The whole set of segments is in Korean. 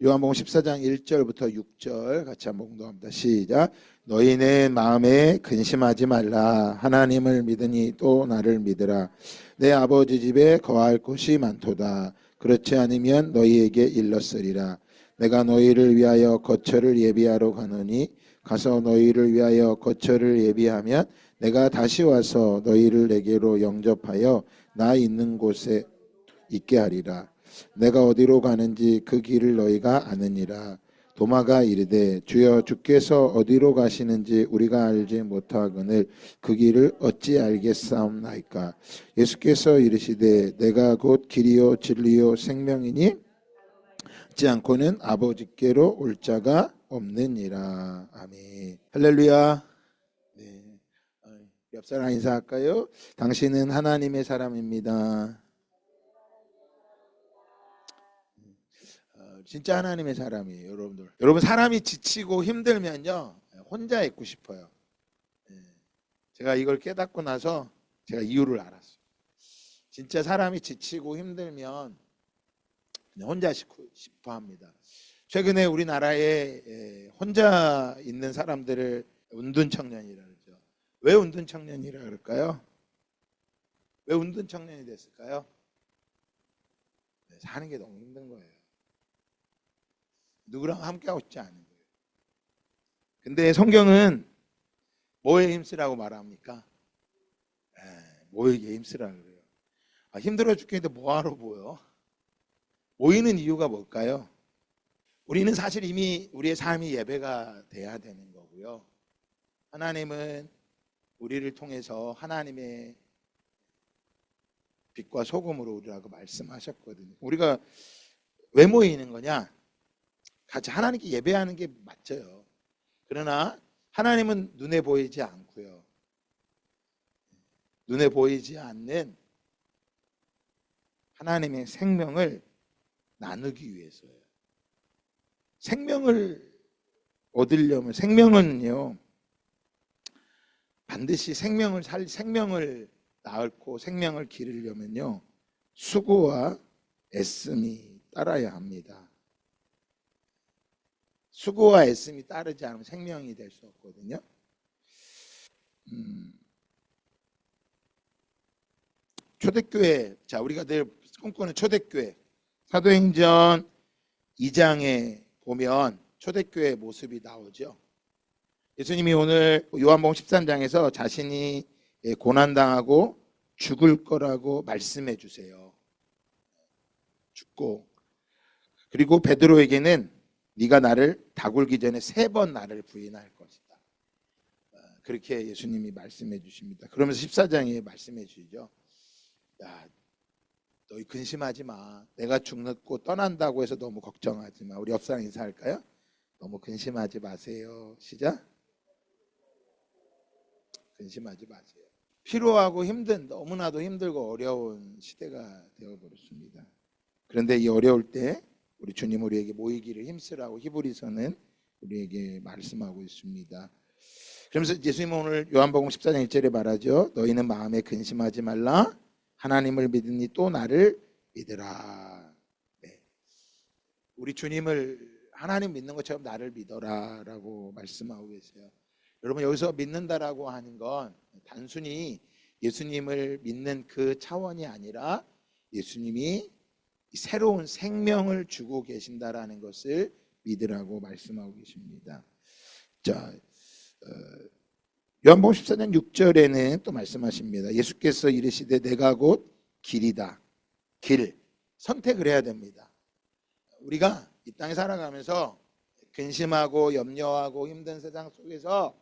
요한복음 14장 1절부터 6절 같이 한번 공독합니다. 시작. 너희는 마음에 근심하지 말라. 하나님을 믿으니 또 나를 믿으라. 내 아버지 집에 거할 곳이 많도다. 그렇지 않으면 너희에게 일렀으리라. 내가 너희를 위하여 거처를 예비하러 가노니 가서 너희를 위하여 거처를 예비하면 내가 다시 와서 너희를 내게로 영접하여 나 있는 곳에 있게 하리라. 내가 어디로 가는지 그 길을 너희가 아느니라. 도마가 이르되 주여 주께서 어디로 가시는지 우리가 알지 못하거늘 그 길을 어찌 알겠사옵나이까. 예수께서 이르시되 내가 곧 길이요 진리요 생명이니 지 않고는 아버지께로 올 자가 없느니라. 아멘. 할렐루야. 네. 옆 사람 인사할까요? 당신은 하나님의 사람입니다. 진짜 하나님의 사람이에요, 여러분들. 여러분 사람이 지치고 힘들면요 혼자 있고 싶어요. 제가 이걸 깨닫고 나서 제가 이유를 알았어요. 진짜 사람이 지치고 힘들면 그냥 혼자 싶어 합니다. 최근에 우리나라에 혼자 있는 사람들을 운둔 청년이라 그러죠. 왜 운둔 청년이라 그럴까요? 왜 운둔 청년이 됐을까요? 사는 게 너무 힘든 거예요. 누구랑 함께하고 싶지 않은 거예요. 근데 성경은 뭐에 힘쓰라고 말합니까? 모이기에 힘쓰라고 그래요. 힘들어 죽겠는데 뭐하러 모여? 모이는 이유가 뭘까요? 우리는 사실 이미 우리의 삶이 예배가 돼야 되는 거고요. 하나님은 우리를 통해서 하나님의 빛과 소금으로 우리라고 말씀하셨거든요. 우리가 왜 모이는 거냐? 같이 하나님께 예배하는 게 맞죠. 그러나 하나님은 눈에 보이지 않고요. 눈에 보이지 않는 하나님의 생명을 나누기 위해서예요. 생명을 얻으려면 생명은요 반드시 생명을 낳고 생명을 기르려면요 수고와 애씀이 따라야 합니다. 수고와 애씀이 따르지 않으면 생명이 될 수 없거든요. 초대교회, 자 우리가 늘 꿈꾸는 초대교회 사도행전 2장에 보면 초대교회의 모습이 나오죠. 예수님이 오늘 요한복음 13장에서 자신이 고난당하고 죽을 거라고 말씀해 주세요. 죽고 그리고 베드로에게는 네가 나를 다굴기 전에 3번 나를 부인할 것이다. 그렇게 예수님이 말씀해 주십니다. 그러면서 14장에 말씀해 주시죠. 야, 너희 근심하지 마. 내가 죽고 떠난다고 해서 너무 걱정하지 마. 우리 옆 사람 인사할까요? 너무 근심하지 마세요. 시작. 근심하지 마세요. 피로하고 너무나도 힘들고 어려운 시대가 되어버렸습니다. 그런데 이 어려울 때 우리 주님 우리에게 모이기를 힘쓰라고 히브리서는 우리에게 말씀하고 있습니다. 그러면서 예수님은 오늘 요한복음 14장 1절에 말하죠. 너희는 마음에 근심하지 말라. 하나님을 믿으니 또 나를 믿으라. 네. 우리 주님을 하나님 믿는 것처럼 나를 믿어라 라고 말씀하고 계세요. 여러분 여기서 믿는다라고 하는 건 단순히 예수님을 믿는 그 차원이 아니라 예수님이 새로운 생명을 주고 계신다라는 것을 믿으라고 말씀하고 계십니다. 자, 요한복음 14장 6절에는 또 말씀하십니다. 예수께서 이르시되 내가 곧 길이다. 길, 선택을 해야 됩니다. 우리가 이 땅에 살아가면서 근심하고 염려하고 힘든 세상 속에서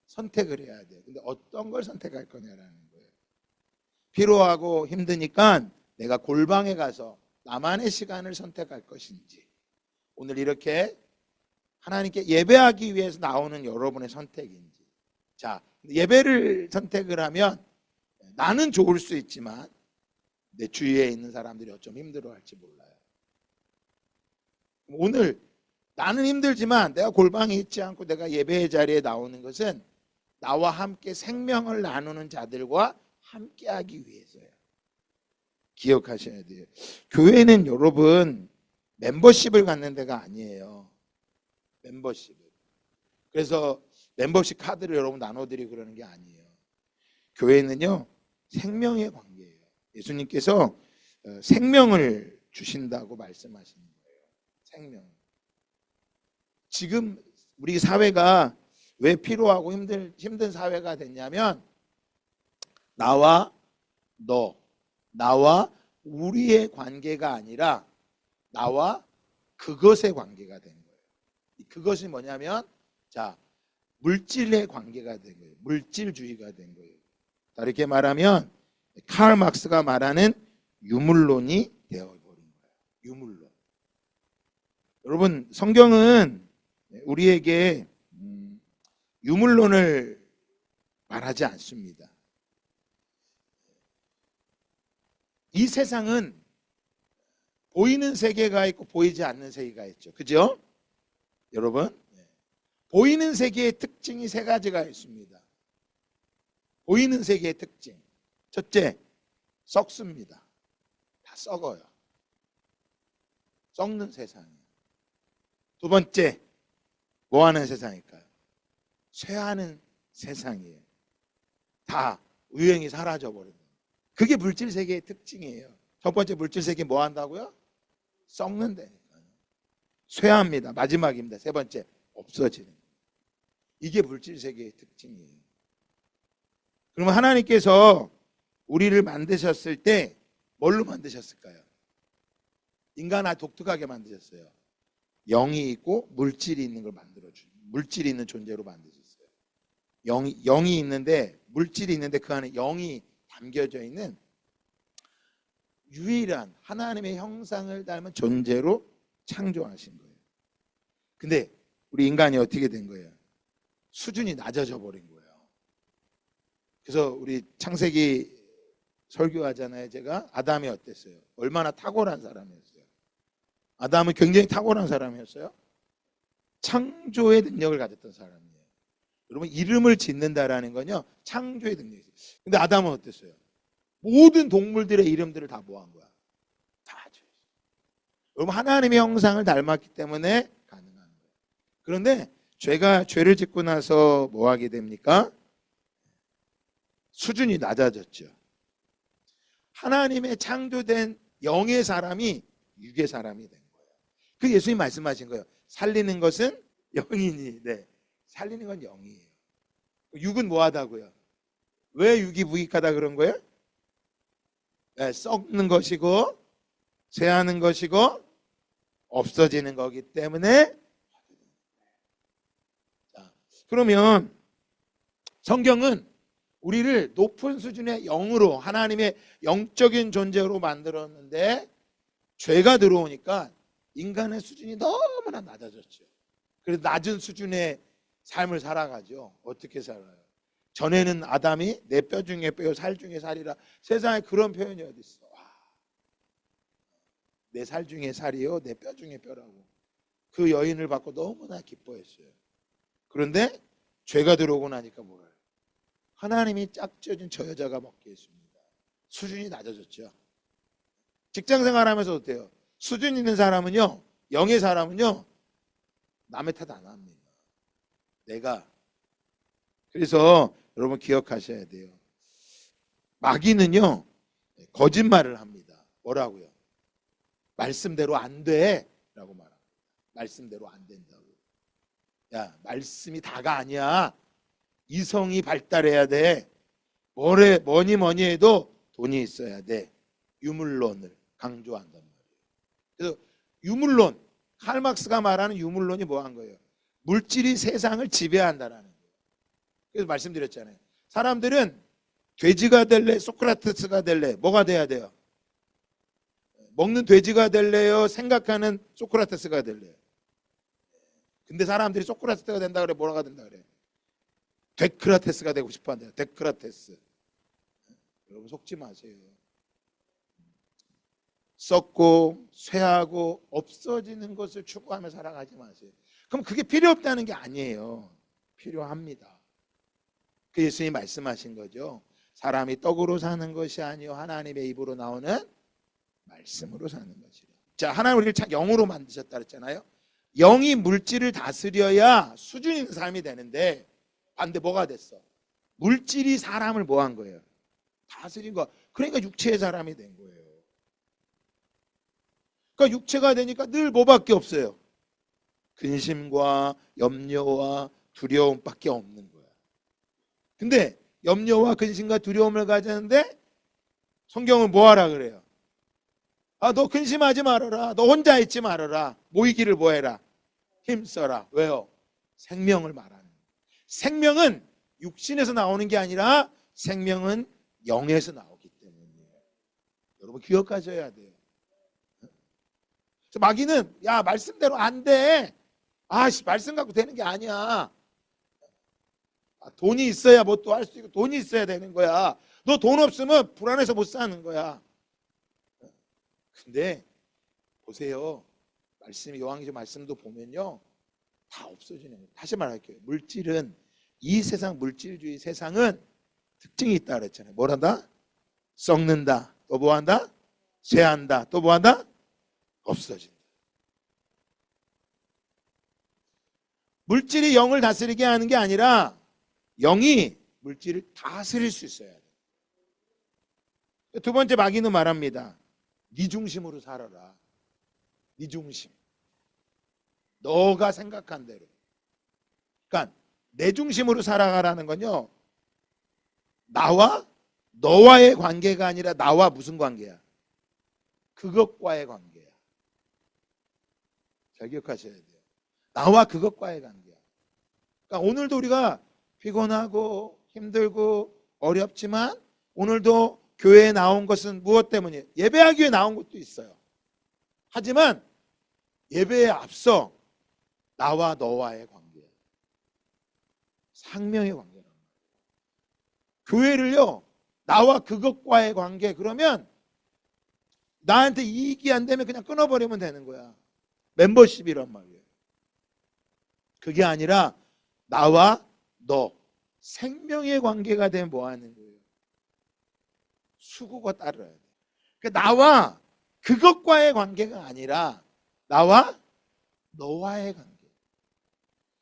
선택을 해야 돼요. 근데 어떤 걸 선택할 거냐라는 거예요. 피로하고 힘드니까 내가 골방에 가서 나만의 시간을 선택할 것인지, 오늘 이렇게 하나님께 예배하기 위해서 나오는 여러분의 선택인지. 자, 예배를 선택을 하면 나는 좋을 수 있지만 내 주위에 있는 사람들이 어쩜 힘들어할지 몰라요. 오늘 나는 힘들지만 내가 골방에 있지 않고 내가 예배의 자리에 나오는 것은 나와 함께 생명을 나누는 자들과 함께하기 위해서요. 기억하셔야 돼요. 교회는 여러분 멤버십을 갖는 데가 아니에요. 멤버십을. 그래서 멤버십 카드를 여러분 나눠드리고 그러는 게 아니에요. 교회는요, 생명의 관계예요. 예수님께서 생명을 주신다고 말씀하시는 거예요. 생명. 지금 우리 사회가 왜 피로하고 힘든 사회가 됐냐면, 나와 너, 나와 우리의 관계가 아니라 나와 그것의 관계가 된 거예요. 그것이 뭐냐면, 자, 물질의 관계가 된 거예요. 물질주의가 된 거예요. 다르게 말하면 카를 막스가 말하는 유물론이 되어버린 거예요. 유물론. 여러분, 성경은 우리에게 유물론을 말하지 않습니다. 이 세상은 보이는 세계가 있고 보이지 않는 세계가 있죠. 그죠? 여러분, 보이는 세계의 특징이 세 가지가 있습니다. 보이는 세계의 특징. 첫째, 썩습니다. 다 썩어요. 썩는 세상이에요. 두 번째, 뭐 하는 세상일까요? 쇠하는 세상이에요. 다 유행이 사라져버린다. 그게 물질 세계의 특징이에요. 첫 번째, 물질 세계 뭐 한다고요? 썩는다니까요. 쇠합니다. 마지막입니다. 세 번째, 없어지는. 이게 물질 세계의 특징이에요. 그러면 하나님께서 우리를 만드셨을 때 뭘로 만드셨을까요? 인간 독특하게 만드셨어요. 영이 있고 물질이 있는 걸 만들어주고, 물질이 있는 존재로 만드셨어요. 영이 있는데, 물질이 있는데 그 안에 영이 담겨져 있는 유일한 하나님의 형상을 닮은 존재로 창조하신 거예요. 근데 우리 인간이 어떻게 된 거예요? 수준이 낮아져 버린 거예요. 그래서 우리 창세기 설교하잖아요. 제가 아담이 어땠어요? 얼마나 탁월한 사람이었어요? 아담은 굉장히 탁월한 사람이었어요. 창조의 능력을 가졌던 사람이에요. 여러분, 이름을 짓는다라는 건요, 창조의 능력이에요. 근데 아담은 어땠어요? 모든 동물들의 이름들을 다 모한 거야. 다 지었어요. 여러분, 하나님의 형상을 닮았기 때문에 가능한 거예요. 그런데 죄를 짓고 나서 뭐 하게 됩니까? 수준이 낮아졌죠. 하나님의 창조된 영의 사람이 육의 사람이 된 거예요. 그 예수님 말씀하신 거예요. 살리는 것은 영이니, 네, 살리는 건 영이에요. 육은 뭐하다고요? 왜 육이 무익하다 그런 거예요? 네, 썩는 것이고 쇠하는 것이고 없어지는 거기 때문에. 자, 그러면 성경은 우리를 높은 수준의 영으로, 하나님의 영적인 존재로 만들었는데 죄가 들어오니까 인간의 수준이 너무나 낮아졌죠. 그래서 낮은 수준의 삶을 살아가죠. 어떻게 살아요? 전에는 아담이 내 뼈 중에 뼈, 살 중에 살이라. 세상에 그런 표현이 어디 있어? 내 살 중에 살이요, 내 뼈 중에 뼈라고. 그 여인을 받고 너무나 기뻐했어요. 그런데 죄가 들어오고 나니까 뭐예요? 하나님이 짝지어준 저 여자가 먹게 했습니다. 수준이 낮아졌죠. 직장생활하면서 어때요? 수준 있는 사람은요, 영의 사람은요, 남의 탓 안 합니다. 내가. 그래서 여러분 기억하셔야 돼요. 마귀는요, 거짓말을 합니다. 뭐라고요? 말씀대로 안 돼 라고 말합니다. 말씀대로 안 된다고. 야, 말씀이 다가 아니야. 이성이 발달해야 돼. 뭐니 해도 돈이 있어야 돼. 유물론을 강조한단 말이에요. 그래서 유물론, 칼 막스가 말하는 유물론이 뭐 한 거예요? 물질이 세상을 지배한다라는 거예요. 그래서 말씀드렸잖아요. 사람들은 돼지가 될래, 소크라테스가 될래, 뭐가 돼야 돼요? 먹는 돼지가 될래요? 생각하는 소크라테스가 될래요? 근데 사람들이 소크라테스가 된다 그래, 뭐라가 된다 그래? 데크라테스가 되고 싶어 한대요. 데크라테스. 여러분 속지 마세요. 썩고 쇠하고 없어지는 것을 추구하며 살아가지 마세요. 그럼 그게 필요 없다는 게 아니에요. 필요합니다. 그 예수님이 말씀하신 거죠. 사람이 떡으로 사는 것이 아니요 하나님의 입으로 나오는 말씀으로 사는 것이라. 자, 하나님 우리를 참 영으로 만드셨다 그랬잖아요. 영이 물질을 다스려야 수준 있는 삶이 되는데 반대 뭐가 됐어? 물질이 사람을 뭐 한 거예요? 다스린 거. 그러니까 육체의 사람이 된 거예요. 그러니까 육체가 되니까 늘 뭐밖에 없어요? 근심과 염려와 두려움밖에 없는 거야. 근데 염려와 근심과 두려움을 가졌는데 성경은 뭐 하라 그래요? 아, 너 근심하지 말아라. 너 혼자 있지 말아라. 모이기를 뭐 해라? 힘써라. 왜요? 생명을 말하는 거예요. 생명은 육신에서 나오는 게 아니라 생명은 영에서 나오기 때문이에요. 여러분 기억하셔야 돼요. 마귀는 야 말씀대로 안 돼. 말씀 갖고 되는 게 아니야. 돈이 있어야 뭐 또 할 수 있고 돈이 있어야 되는 거야. 너 돈 없으면 불안해서 못 사는 거야. 근데 보세요. 말씀 요한계시록 말씀도 보면요. 다 없어지는 거예요. 다시 말할게요. 물질은 이 세상 물질주의 세상은 특징이 있다 그랬잖아요. 뭐란다? 썩는다. 또 뭐한다? 쇠한다. 또 뭐한다? 없어진다. 물질이 영을 다스리게 하는 게 아니라 영이 물질을 다스릴 수 있어야 돼. 두 번째 마귀는 말합니다. 네 중심으로 살아라. 네 중심. 너가 생각한 대로. 그러니까 내 중심으로 살아가라는 건요. 나와 너와의 관계가 아니라 나와 무슨 관계야? 그것과의 관계야. 잘 기억하셔야 돼요. 나와 그것과의 관계야. 그러니까 오늘도 우리가 피곤하고 힘들고 어렵지만 오늘도 교회에 나온 것은 무엇 때문이에요? 예배하기 위해 나온 것도 있어요. 하지만 예배에 앞서 나와 너와의 관계야. 상명의 관계란 말이에요. 교회를요. 나와 그것과의 관계. 그러면 나한테 이익이 안 되면 그냥 끊어버리면 되는 거야. 멤버십이란 말이에요. 그게 아니라 나와 너 생명의 관계가 되면 뭐 하는 거예요? 수고가 따라야 돼. 그러니까 나와 그것과의 관계가 아니라 나와 너와의 관계.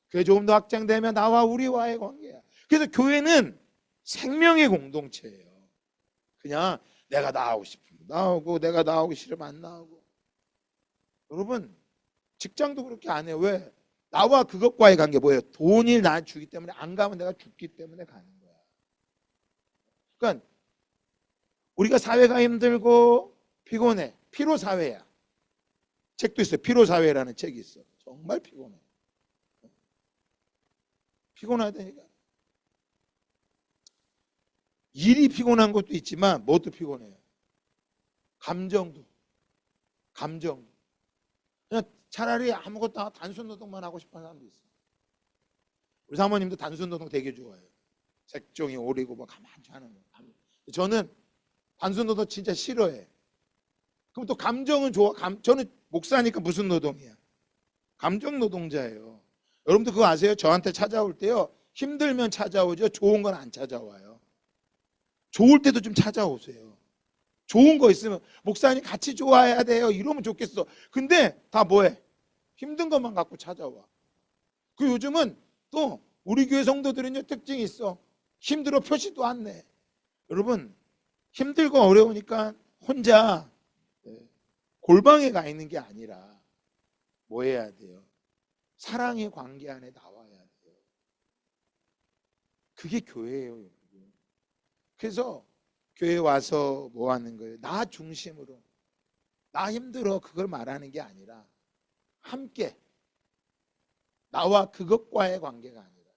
그게 조금 더 확장되면 나와 우리와의 관계야. 그래서 교회는 생명의 공동체예요. 그냥 내가 나오고 싶으면 나오고 내가 나오기 싫으면 안 나오고. 여러분 직장도 그렇게 안 해요. 왜? 나와 그것과의 관계 뭐예요? 돈이 나한테 주기 때문에 안 가면 내가 죽기 때문에 가는 거야. 그러니까 우리가 사회가 힘들고 피곤해. 피로사회야. 책도 있어요. 피로사회라는 책이 있어. 정말 피곤해. 피곤하다니까. 일이 피곤한 것도 있지만 뭐도 피곤해요? 감정도. 그냥 차라리 아무것도 안 하고 단순 노동만 하고 싶은 사람도 있어요. 우리 사모님도 단순 노동 되게 좋아해요. 색종이 오리고 뭐 가만히 하는 거. 저는 단순 노동 진짜 싫어해. 그럼 또 감정은 좋아. 저는 목사니까 무슨 노동이야? 감정 노동자예요. 여러분도 그거 아세요? 저한테 찾아올 때요. 힘들면 찾아오죠. 좋은 건 안 찾아와요. 좋을 때도 좀 찾아오세요. 좋은 거 있으면 목사님 같이 좋아해야 돼요. 이러면 좋겠어. 근데 다 뭐해? 힘든 것만 갖고 찾아와. 그 요즘은 또 우리 교회 성도들은요 특징이 있어. 힘들어 표시도 안 내. 여러분 힘들고 어려우니까 혼자 골방에 가 있는 게 아니라 뭐 해야 돼요? 사랑의 관계 안에 나와야 돼요. 그게 교회예요. 여러분. 그래서 교회 와서 뭐 하는 거예요? 나 중심으로. 나 힘들어 그걸 말하는 게 아니라 함께 나와 그것과의 관계가 아니라.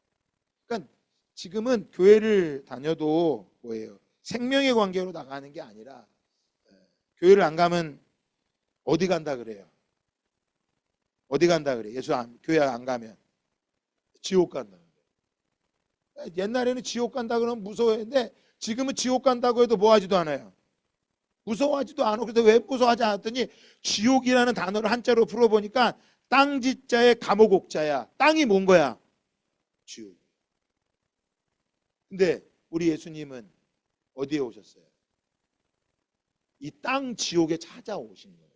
그러니까 지금은 교회를 다녀도 뭐예요? 생명의 관계로 나가는 게 아니라 교회를 안 가면 어디 간다 그래요? 어디 간다 그래? 교회 안 가면 지옥 간다 그래. 옛날에는 지옥 간다 그러면 무서워했는데 지금은 지옥 간다고 해도 뭐 하지도 않아요. 무서워하지도 않고. 그래서 왜 무서워하지 않았더니 지옥이라는 단어를 한자로 풀어보니까 땅지자의 감옥옥자야. 땅이 뭔 거야? 지옥. 근데 우리 예수님은 어디에 오셨어요? 이 땅 지옥에 찾아오신 거예요.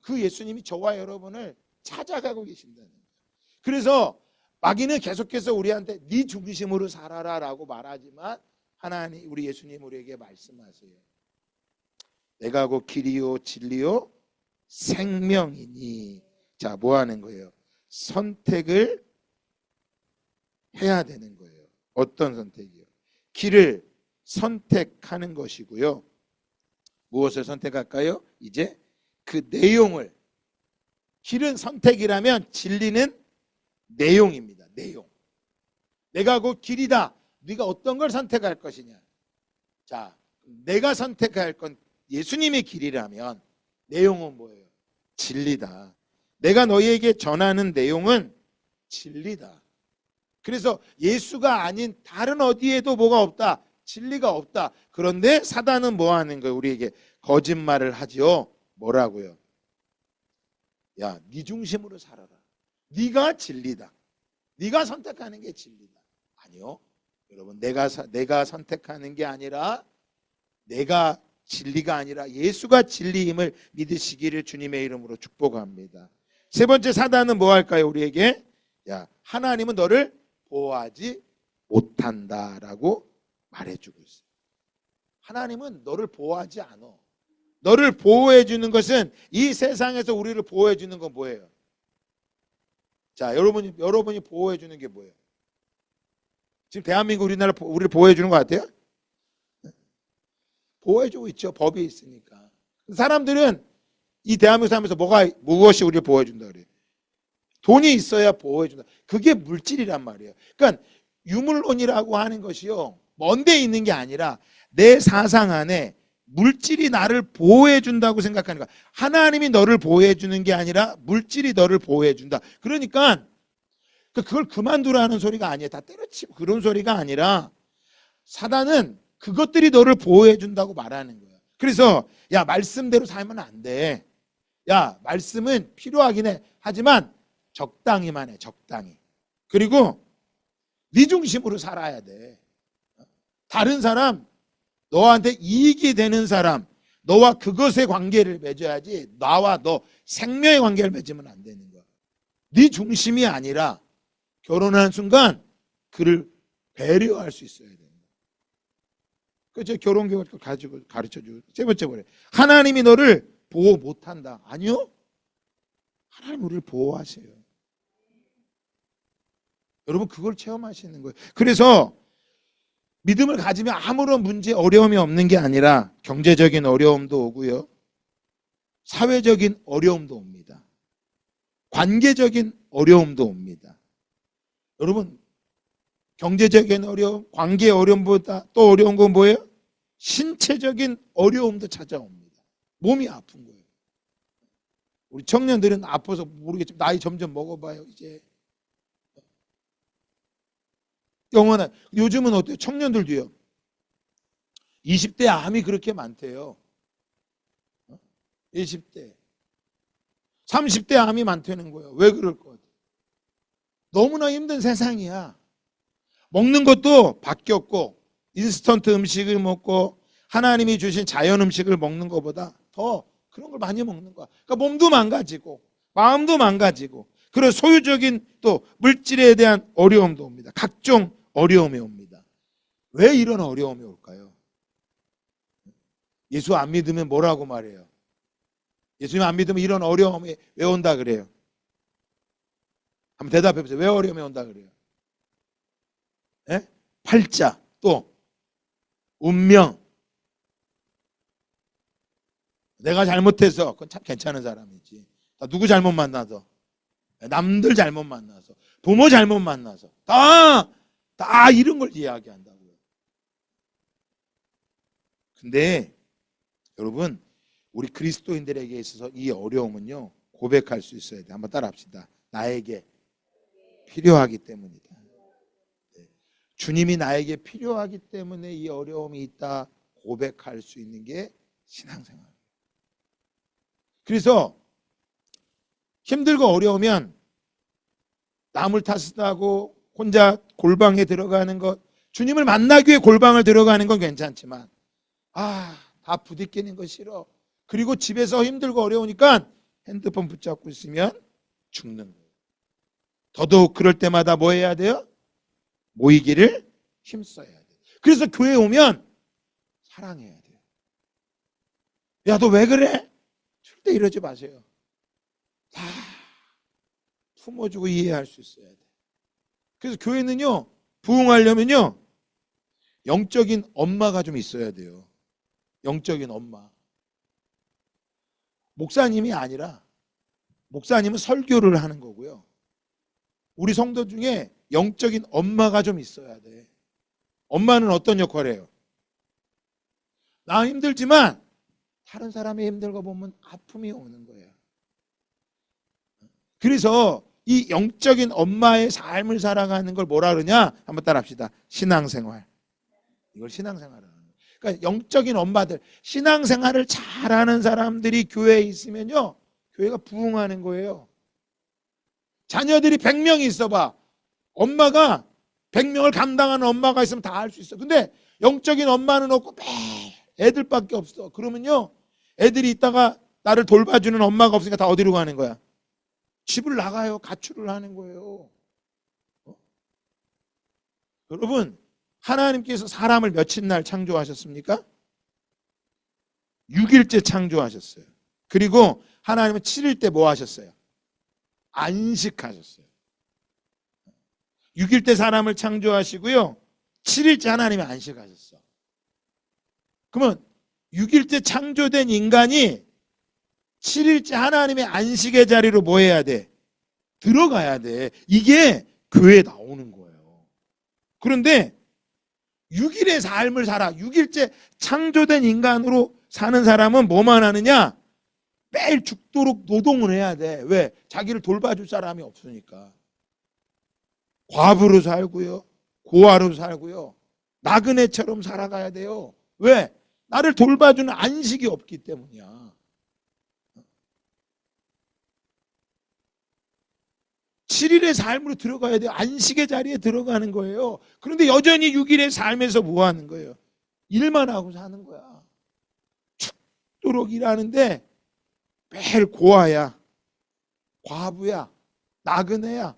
그 예수님이 저와 여러분을 찾아가고 계신다는 거예요. 그래서 마귀는 계속해서 우리한테 네 중심으로 살아라 라고 말하지만 하나님, 우리 예수님 우리에게 말씀하세요. 내가 곧 길이요 진리요 생명이니. 자, 뭐 하는 거예요? 선택을 해야 되는 거예요. 어떤 선택이요? 길을 선택하는 것이고요. 무엇을 선택할까요? 이제 그 내용을. 길은 선택이라면 진리는 내용입니다. 내용. 내가 곧 길이다. 네가 어떤 걸 선택할 것이냐. 자, 내가 선택할 건 예수님의 길이라면 내용은 뭐예요? 진리다. 내가 너희에게 전하는 내용은 진리다. 그래서 예수가 아닌 다른 어디에도 뭐가 없다? 진리가 없다. 그런데 사단은 뭐 하는 거예요? 우리에게 거짓말을 하지요. 뭐라고요? 야, 네 중심으로 살아라. 네가 진리다. 네가 선택하는 게 진리다. 아니요. 여러분, 내가 선택하는 게 아니라, 내가 진리가 아니라 예수가 진리임을 믿으시기를 주님의 이름으로 축복합니다. 세 번째, 사단은 뭐 할까요? 우리에게 야, 하나님은 너를 보호하지 못한다라고 말해주고 있어요. 하나님은 너를 보호하지 않아. 너를 보호해 주는 것은, 이 세상에서 우리를 보호해 주는 건 뭐예요? 자, 여러분이 보호해 주는 게 뭐예요? 지금 대한민국, 우리나라 우리를 보호해 주는 것 같아요? 보호해 주고 있죠. 법이 있으니까. 사람들은 이 대한민국 살면서 무엇이 우리를 보호해 준다 그래요? 돈이 있어야 보호해 준다. 그게 물질이란 말이에요. 그러니까 유물론이라고 하는 것이요, 먼데 있는 게 아니라 내 사상 안에 물질이 나를 보호해 준다고 생각하는 거야. 하나님이 너를 보호해 주는 게 아니라 물질이 너를 보호해 준다. 그러니까 그걸 그만두라는 소리가 아니에요. 다 때려치고 그런 소리가 아니라, 사단은 그것들이 너를 보호해 준다고 말하는 거예요. 그래서 야, 말씀대로 살면 안 돼. 야, 말씀은 필요하긴 해. 하지만 적당히만 해. 적당히. 그리고 네 중심으로 살아야 돼. 다른 사람, 너한테 이익이 되는 사람, 너와 그것의 관계를 맺어야지, 나와 너 생명의 관계를 맺으면 안 되는 거야. 네 중심이 아니라 결혼하는 순간 그를 배려할 수 있어야 된다. 그저 결혼교육을 가지고 가르쳐주고. 세 번째 뭐래? 하나님이 너를 보호 못한다. 아니요. 하나님 우리를 보호하세요. 여러분, 그걸 체험하시는 거예요. 그래서 믿음을 가지면 아무런 문제, 어려움이 없는 게 아니라 경제적인 어려움도 오고요, 사회적인 어려움도 옵니다. 관계적인 어려움도 옵니다. 여러분, 경제적인 어려움, 관계 어려움보다 또 어려운 건 뭐예요? 신체적인 어려움도 찾아옵니다. 몸이 아픈 거예요. 우리 청년들은 아파서 모르겠지만 나이 점점 먹어봐요. 이제 영원한, 요즘은 어때요? 청년들도요, 20대 암이 그렇게 많대요. 20대 30대 암이 많다는 거예요. 왜 그럴 것 같아요? 너무나 힘든 세상이야. 먹는 것도 바뀌었고, 인스턴트 음식을 먹고 하나님이 주신 자연 음식을 먹는 것보다 더 그런 걸 많이 먹는 거야. 그러니까 몸도 망가지고 마음도 망가지고, 그리고 소유적인 또 물질에 대한 어려움도 옵니다. 각종 어려움이 옵니다. 왜 이런 어려움이 올까요? 예수 안 믿으면 뭐라고 말해요? 예수님 안 믿으면 이런 어려움이 왜 온다 그래요? 한번 대답해 보세요. 왜 어려움이 온다 그래요? 예? 팔자, 또 운명. 내가 잘못해서, 그건 참 괜찮은 사람이지. 다 누구 잘못 만나서, 남들 잘못 만나서, 부모 잘못 만나서, 다 이런 걸 이야기한다고요. 근데 여러분, 우리 그리스도인들에게 있어서 이 어려움은요, 고백할 수 있어야 돼. 한번 따라합시다. 나에게 필요하기 때문이다. 주님이 나에게 필요하기 때문에 이 어려움이 있다 고백할 수 있는 게 신앙생활. 그래서 힘들고 어려우면 남을 탓하고 혼자 골방에 들어가는 것, 주님을 만나기 위해 골방을 들어가는 건 괜찮지만, 다 부딪히는 거 싫어. 그리고 집에서 힘들고 어려우니까 핸드폰 붙잡고 있으면 죽는 거예요. 더더욱 그럴 때마다 뭐 해야 돼요? 모이기를 힘써야 돼요. 그래서 교회 오면 사랑해야 돼요. 야, 너 왜 그래? 절대 이러지 마세요. 다 품어주고 이해할 수 있어야 돼요. 그래서 교회는요, 부흥하려면요, 영적인 엄마가 좀 있어야 돼요. 영적인 엄마. 목사님이 아니라, 목사님은 설교를 하는 거고요. 우리 성도 중에 영적인 엄마가 좀 있어야 돼. 엄마는 어떤 역할을 해요? 나 힘들지만 다른 사람이 힘든 거 보면 아픔이 오는 거예요. 그래서 이 영적인 엄마의 삶을 살아가는 걸 뭐라 그러냐? 한번 따라 합시다. 신앙생활. 이걸 신앙생활을 하는 거예요. 그러니까 영적인 엄마들, 신앙생활을 잘하는 사람들이 교회에 있으면요, 교회가 부흥하는 거예요. 자녀들이 100명이 있어봐. 엄마가 100명을 감당하는 엄마가 있으면 다 할 수 있어. 근데 영적인 엄마는 없고 매일 애들밖에 없어. 그러면요, 애들이 있다가 나를 돌봐주는 엄마가 없으니까 다 어디로 가는 거야? 집을 나가요. 가출을 하는 거예요. 여러분, 하나님께서 사람을 며칠 날 창조하셨습니까? 6일째 창조하셨어요. 그리고 하나님은 7일 때 뭐 하셨어요? 안식하셨어요. 6일 때 사람을 창조하시고요, 7일째 하나님이 안식하셨어. 그러면 6일 때 창조된 인간이 7일째 하나님의 안식의 자리로 뭐 해야 돼? 들어가야 돼. 이게 교회에 나오는 거예요. 그런데 6일의 삶을 살아. 6일째 창조된 인간으로 사는 사람은 뭐만 하느냐? 매일 죽도록 노동을 해야 돼. 왜? 자기를 돌봐줄 사람이 없으니까. 과부로 살고요, 고아로 살고요, 나그네처럼 살아가야 돼요. 왜? 나를 돌봐주는 안식이 없기 때문이야. 7일의 삶으로 들어가야 돼요. 안식의 자리에 들어가는 거예요. 그런데 여전히 6일의 삶에서 뭐 하는 거예요? 일만 하고 사는 거야. 죽도록 일하는데 매일 고아야, 과부야, 나그네야.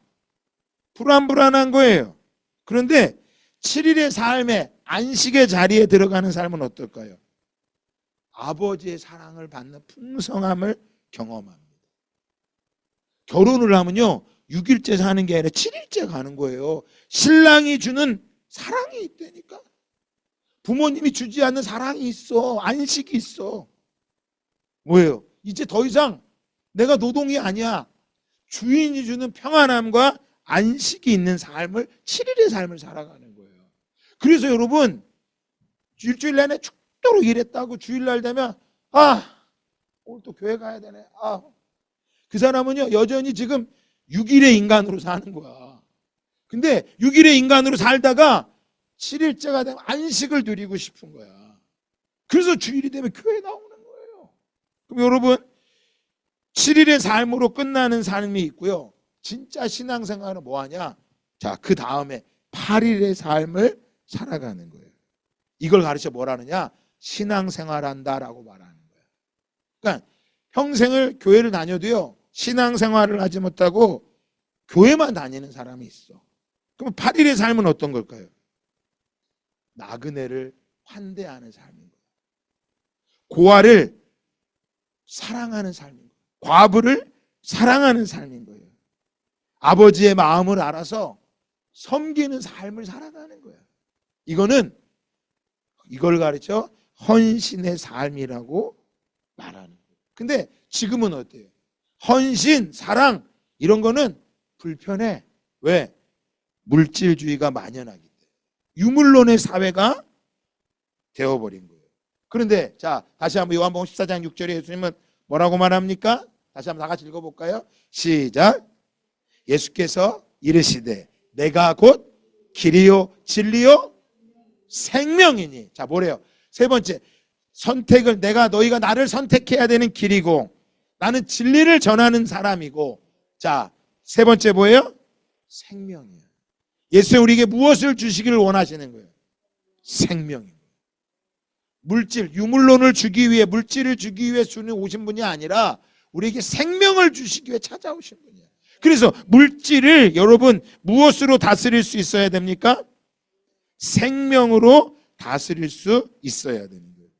불안불안한 거예요. 그런데 7일의 삶에, 안식의 자리에 들어가는 삶은 어떨까요? 아버지의 사랑을 받는 풍성함을 경험합니다. 결혼을 하면요, 6일째 사는 게 아니라 7일째 가는 거예요. 신랑이 주는 사랑이 있다니까. 부모님이 주지 않는 사랑이 있어. 안식이 있어. 뭐예요? 이제 더 이상 내가 노동이 아니야. 주인이 주는 평안함과 안식이 있는 삶을, 7일의 삶을 살아가는 거예요. 그래서 여러분, 일주일 내내 죽도록 일했다고 주일날 되면 오늘 또 교회 가야 되네. 그 사람은요, 여전히 지금 6일의 인간으로 사는 거야. 근데 6일의 인간으로 살다가 7일째가 되면 안식을 누리고 싶은 거야. 그래서 주일이 되면 교회에 나오는 거예요. 그럼 여러분, 7일의 삶으로 끝나는 삶이 있고요, 진짜 신앙생활은 뭐하냐? 자, 그 다음에 8일의 삶을 살아가는 거예요. 이걸 가르쳐 뭐라느냐? 신앙생활한다라고 말하는 거예요. 그러니까 평생을 교회를 다녀도요, 신앙생활을 하지 못하고 교회만 다니는 사람이 있어. 그럼 8일의 삶은 어떤 걸까요? 나그네를 환대하는 삶인 거예요. 고아를 사랑하는 삶인 거예요. 과부를 사랑하는 삶인 거예요. 아버지의 마음을 알아서 섬기는 삶을 살아가는 거예요. 이걸 가르쳐 헌신의 삶이라고 말하는 거예요. 근데 지금은 어때요? 헌신, 사랑 이런 거는 불편해. 왜? 물질주의가 만연하기 때문에. 유물론의 사회가 되어버린 거예요. 그런데 자, 다시 한번 요한복음 14장 6절에 예수님은 뭐라고 말합니까? 다시 한번 다 같이 읽어볼까요? 시작. 예수께서 이르시되 내가 곧 길이요 진리요 생명이니. 자, 뭐래요? 세 번째, 선택을, 너희가 나를 선택해야 되는 길이고, 나는 진리를 전하는 사람이고, 자, 세 번째 뭐예요? 생명이에요. 예수는 우리에게 무엇을 주시기를 원하시는 거예요? 생명이에요. 물질, 유물론을 주기 위해, 물질을 주기 위해 주는 오신 분이 아니라 우리에게 생명을 주시기 위해 찾아오신 분이에요. 그래서 물질을 여러분 무엇으로 다스릴 수 있어야 됩니까? 생명으로 다스릴 수 있어야 되는 거예요.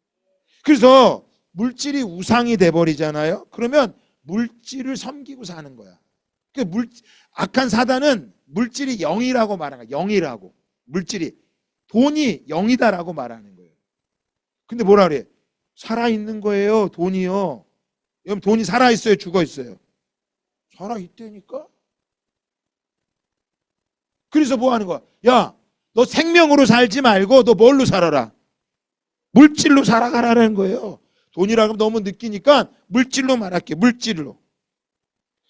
그래서 물질이 우상이 돼버리잖아요. 그러면 물질을 섬기고 사는 거야. 악한 사단은 물질이 영이라고 말하는 거야. 영이라고. 물질이. 돈이 영이다라고 말하는 거예요. 근데 뭐라 그래? 살아있는 거예요. 돈이요. 여러분 돈이 살아있어요? 죽어있어요? 살아있다니까? 그래서 뭐 하는 거야? 야, 너 생명으로 살지 말고 너 뭘로 살아라? 물질로 살아가라는 거예요. 돈이라고 하면 너무 느끼니까 물질로 말할게. 물질로.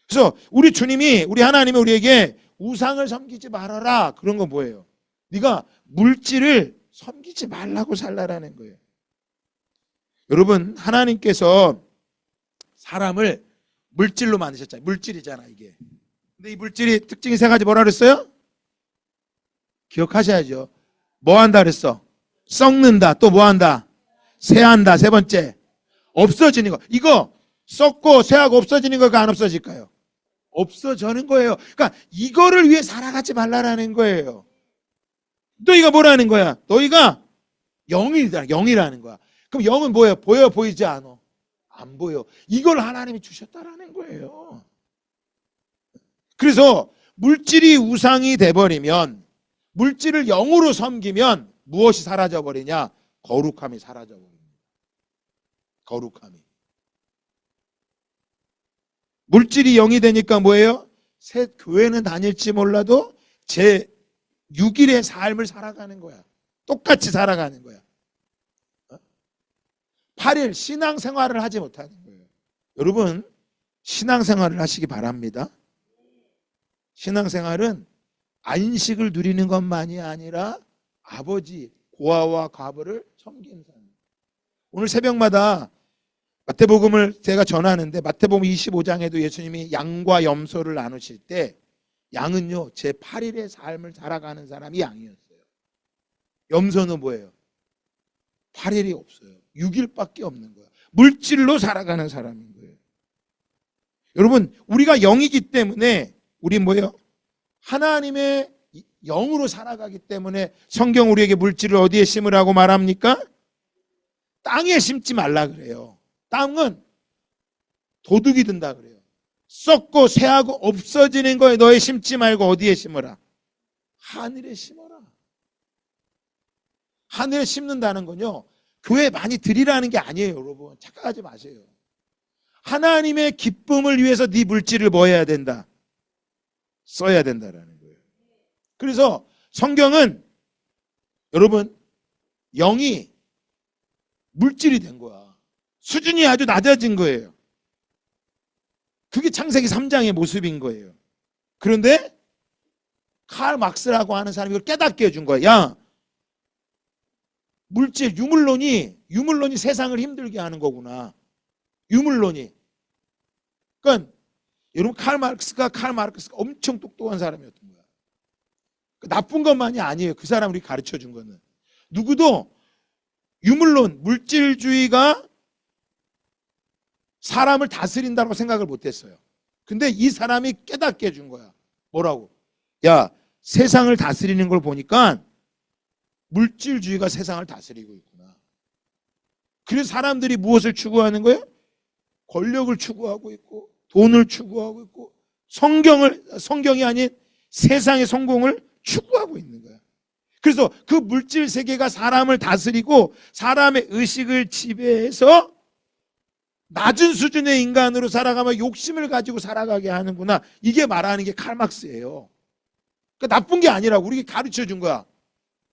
그래서 우리 주님이, 우리 하나님이 우리에게 우상을 섬기지 말아라. 그런 건 뭐예요? 네가 물질을 섬기지 말라고 살라라는 거예요. 여러분, 하나님께서 사람을 물질로 만드셨잖아요. 물질이잖아, 이게. 근데 이 물질이 특징이 세 가지. 뭐라 그랬어요? 기억하셔야죠. 뭐 한다 그랬어? 썩는다. 또 뭐 한다? 쇠한다. 세 번째, 없어지는 거. 이거 썩고 쇠하고 없어지는 거가 안 없어질까요? 없어지는 거예요. 그러니까 이거를 위해 살아가지 말라라는 거예요. 너희가 뭐라는 거야? 너희가 영이라는 거야. 그럼 영은 뭐예요? 보여, 보이지 않아? 안 보여. 이걸 하나님이 주셨다라는 거예요. 그래서 물질이 우상이 돼버리면, 물질을 영으로 섬기면 무엇이 사라져버리냐? 거룩함이 사라져버립니다. 거룩함이. 물질이 영이 되니까 뭐예요? 새 교회는 다닐지 몰라도 제 6일의 삶을 살아가는 거야. 똑같이 살아가는 거야. 8일 신앙생활을 하지 못하는 거예요. 여러분, 신앙생활을 하시기 바랍니다. 신앙생활은 안식을 누리는 것만이 아니라 아버지 고아와 과부를 섬기는 삶. 오늘 새벽마다 마태복음을 제가 전하는데 마태복음 25장에도 예수님이 양과 염소를 나누실 때 양은요 제 8일의 삶을 살아가는 사람이 양이었어요. 염소는 뭐예요? 8일이 없어요. 6일밖에 없는 거야. 물질로 살아가는 사람인 거예요. 여러분, 우리가 영이기 때문에 우리 뭐예요? 하나님의 영으로 살아가기 때문에 성경 우리에게 물질을 어디에 심으라고 말합니까? 땅에 심지 말라 그래요. 땅은 도둑이 든다 그래요. 썩고 쇠하고 없어지는 거에 너희 심지 말고 어디에 심어라? 하늘에 심어라. 하늘에 심는다는 건요, 교회 많이 드리라는 게 아니에요. 여러분 착각하지 마세요. 하나님의 기쁨을 위해서 네 물질을 뭐 해야 된다? 써야 된다라는 거예요. 그래서 성경은 여러분 영이 물질이 된 거야. 수준이 아주 낮아진 거예요. 그게 창세기 3장의 모습인 거예요. 그런데 칼 막스라고 하는 사람이 이걸 깨닫게 해준 거야. 야, 물질, 유물론이 세상을 힘들게 하는 거구나. 유물론이. 그러니까 여러분 칼 마르크스가 엄청 똑똑한 사람이었던 거야. 나쁜 것만이 아니에요. 그 사람 우리 가르쳐 준 거는. 누구도 유물론, 물질주의가 사람을 다스린다고 생각을 못했어요. 근데 이 사람이 깨닫게 해준 거야. 뭐라고? 야, 세상을 다스리는 걸 보니까 물질주의가 세상을 다스리고 있구나. 그래서 사람들이 무엇을 추구하는 거예요? 권력을 추구하고 있고 돈을 추구하고 있고 성경이 아닌 세상의 성공을 추구하고 있는 거야. 그래서 그 물질 세계가 사람을 다스리고 사람의 의식을 지배해서 낮은 수준의 인간으로 살아가며 욕심을 가지고 살아가게 하는구나. 이게 말하는 게 칼막스예요. 그러니까 나쁜 게 아니라고 우리에게 가르쳐 준 거야.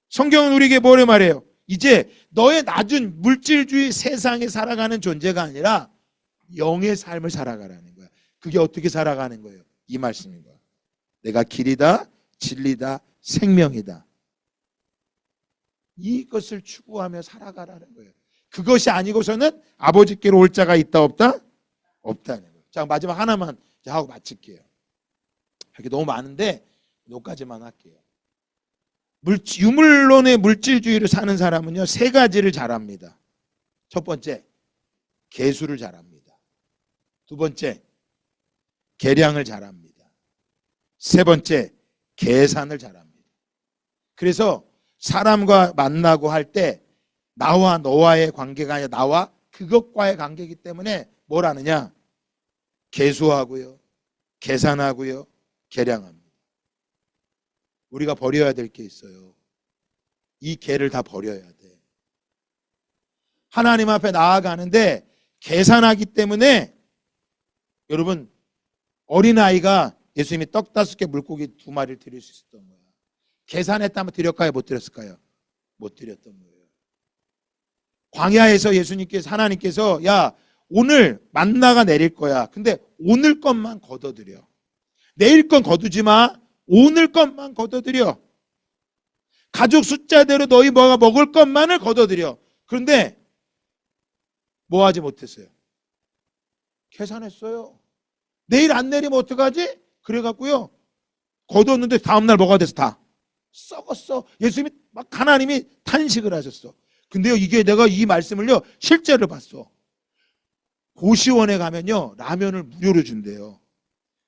성경은 우리에게 뭐래 말해요? 이제 너의 낮은 물질주의 세상에 살아가는 존재가 아니라 영의 삶을 살아가라는 거야. 그게 어떻게 살아가는 거예요? 이 말씀인 거야. 내가 길이다, 진리다, 생명이다. 이것을 추구하며 살아가라는 거예요. 그것이 아니고서는 아버지께로 올 자가 있다 없다? 없다는 거예요. 자, 마지막 하나만 하고 마칠게요. 이렇게 너무 많은데 여기까지만 할게요. 유물론의 물질주의를 사는 사람은요 3가지를 잘합니다. 첫 번째, 계수를 잘합니다. 두 번째, 계량을 잘합니다. 세 번째, 계산을 잘합니다. 그래서 사람과 만나고 할 때 나와 너와의 관계가 아니라 나와 그것과의 관계이기 때문에 뭘 하느냐? 계수하고요, 계산하고요, 계량합니다. 우리가 버려야 될 게 있어요. 이 개를 다 버려야 돼. 하나님 앞에 나아가는데 계산하기 때문에 여러분, 어린아이가 예수님이 떡 5개 물고기 2마리를 드릴 수 있었던 거야. 계산했다면 드렸까요? 못 드렸을까요? 못 드렸던 거예요. 광야에서 예수님께서, 하나님께서 야, 오늘 만나가 내릴 거야. 근데 오늘 것만 걷어들여. 내일 건 거두지 마. 오늘 것만 걷어들여. 가족 숫자대로 너희 뭐가 먹을 것만을 걷어들여. 그런데 뭐 하지 못했어요? 계산했어요. 내일 안 내리면 어떡하지? 그래갖고요, 걷었는데 다음날 뭐가 돼서 다 썩었어. 예수님이 막 하나님이 탄식을 하셨어. 근데요, 이게 내가 이 말씀을요 실제로 봤어. 고시원에 가면요 라면을 무료로 준대요.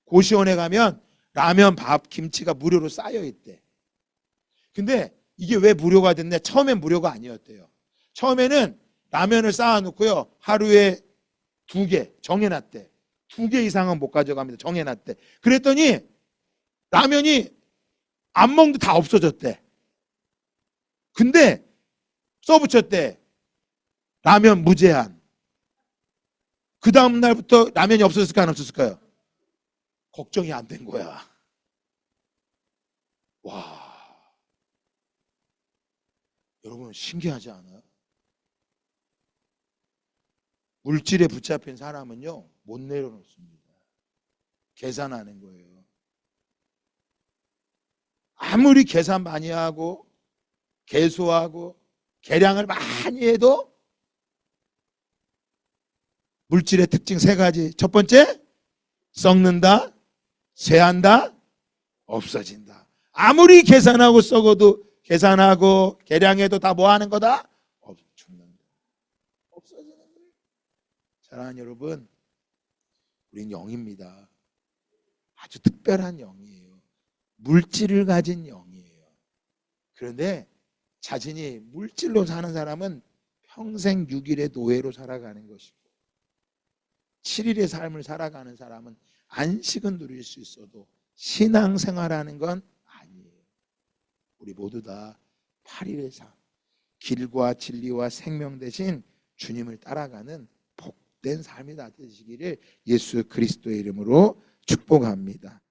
고시원에 가면 라면, 밥, 김치가 무료로 쌓여 있대. 근데 이게 왜 무료가 됐냐? 처음엔 무료가 아니었대요. 처음에는 라면을 쌓아놓고요, 하루에 2개 정해놨대. 2개 이상은 못 가져갑니다. 정해놨대. 그랬더니 라면이 안 먹는데 다 없어졌대. 근데 써붙였대. 라면 무제한. 그 다음 날부터 라면이 없어졌을까요? 안 없어졌을까요? 걱정이 안 된 거야. 와, 여러분 신기하지 않아요? 물질에 붙잡힌 사람은요 못 내려놓습니다. 계산하는 거예요. 아무리 계산 많이 하고 계수하고 계량을 많이 해도 물질의 특징 3가지. 첫 번째, 썩는다, 쇠한다, 없어진다. 아무리 계산하고 썩어도, 계산하고 계량해도 다 뭐 하는 거다? 죽는다. 없어지는 거예요. 사랑하는 여러분, 우린 영입니다. 아주 특별한 영이에요. 물질을 가진 영이에요. 그런데 자신이 물질로 사는 사람은 평생 6일의 노예로 살아가는 것이고, 7일의 삶을 살아가는 사람은 안식은 누릴 수 있어도 신앙생활하는 건 아니에요. 우리 모두 다 8일의 삶, 길과 진리와 생명 대신 주님을 따라가는 복된 삶이 되시기를 예수 그리스도의 이름으로 축복합니다.